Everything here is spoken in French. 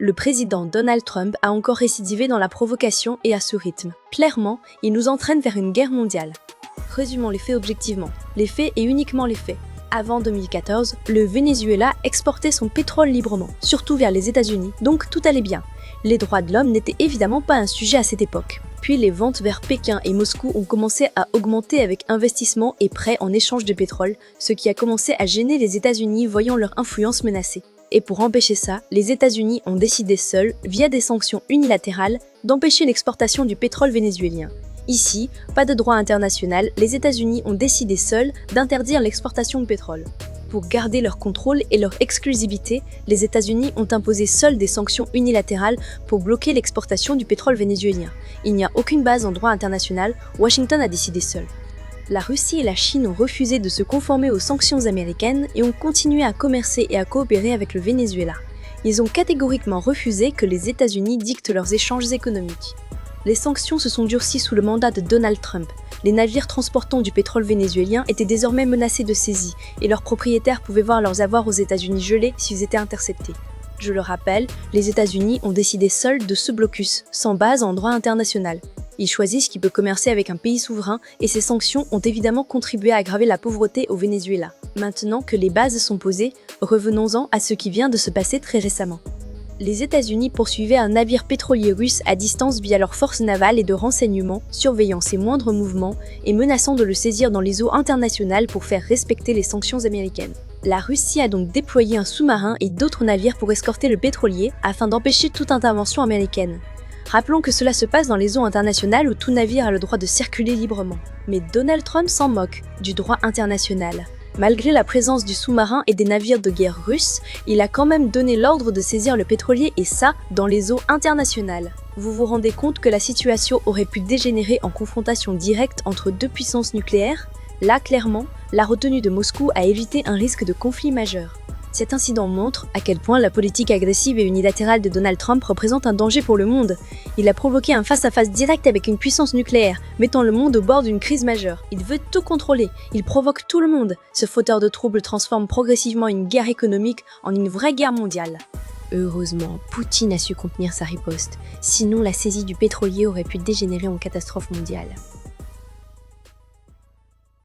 Le président Donald Trump a encore récidivé dans la provocation et à ce rythme. Clairement, il nous entraîne vers une guerre mondiale. Résumons les faits objectivement. Les faits et uniquement les faits. Avant 2014, le Venezuela exportait son pétrole librement, surtout vers les États-Unis, donc tout allait bien. Les droits de l'homme n'étaient évidemment pas un sujet à cette époque. Puis les ventes vers Pékin et Moscou ont commencé à augmenter avec investissements et prêts en échange de pétrole, ce qui a commencé à gêner les États-Unis voyant leur influence menacée. Et pour empêcher ça, les États-Unis ont décidé seuls, via des sanctions unilatérales, d'empêcher l'exportation du pétrole vénézuélien. Ici, pas de droit international, les États-Unis ont décidé seuls d'interdire l'exportation de pétrole. Pour garder leur contrôle et leur exclusivité, les États-Unis ont imposé seuls des sanctions unilatérales pour bloquer l'exportation du pétrole vénézuélien. Il n'y a aucune base en droit international, Washington a décidé seul. La Russie et la Chine ont refusé de se conformer aux sanctions américaines et ont continué à commercer et à coopérer avec le Venezuela. Ils ont catégoriquement refusé que les États-Unis dictent leurs échanges économiques. Les sanctions se sont durcies sous le mandat de Donald Trump. Les navires transportant du pétrole vénézuélien étaient désormais menacés de saisie et leurs propriétaires pouvaient voir leurs avoirs aux États-Unis gelés s'ils étaient interceptés. Je le rappelle, les États-Unis ont décidé seuls de ce blocus, sans base en droit international. Ils choisissent qui peut commercer avec un pays souverain et ces sanctions ont évidemment contribué à aggraver la pauvreté au Venezuela. Maintenant que les bases sont posées, revenons-en à ce qui vient de se passer très récemment. Les États-Unis poursuivaient un navire pétrolier russe à distance via leurs forces navales et de renseignement, surveillant ses moindres mouvements et menaçant de le saisir dans les eaux internationales pour faire respecter les sanctions américaines. La Russie a donc déployé un sous-marin et d'autres navires pour escorter le pétrolier afin d'empêcher toute intervention américaine. Rappelons que cela se passe dans les eaux internationales où tout navire a le droit de circuler librement. Mais Donald Trump s'en moque du droit international. Malgré la présence du sous-marin et des navires de guerre russes, il a quand même donné l'ordre de saisir le pétrolier et ça, dans les eaux internationales. Vous vous rendez compte que la situation aurait pu dégénérer en confrontation directe entre deux puissances nucléaires? Là, clairement, la retenue de Moscou a évité un risque de conflit majeur. Cet incident montre à quel point la politique agressive et unilatérale de Donald Trump représente un danger pour le monde. Il a provoqué un face-à-face direct avec une puissance nucléaire, mettant le monde au bord d'une crise majeure. Il veut tout contrôler, il provoque tout le monde. Ce fauteur de troubles transforme progressivement une guerre économique en une vraie guerre mondiale. Heureusement, Poutine a su contenir sa riposte, sinon la saisie du pétrolier aurait pu dégénérer en catastrophe mondiale.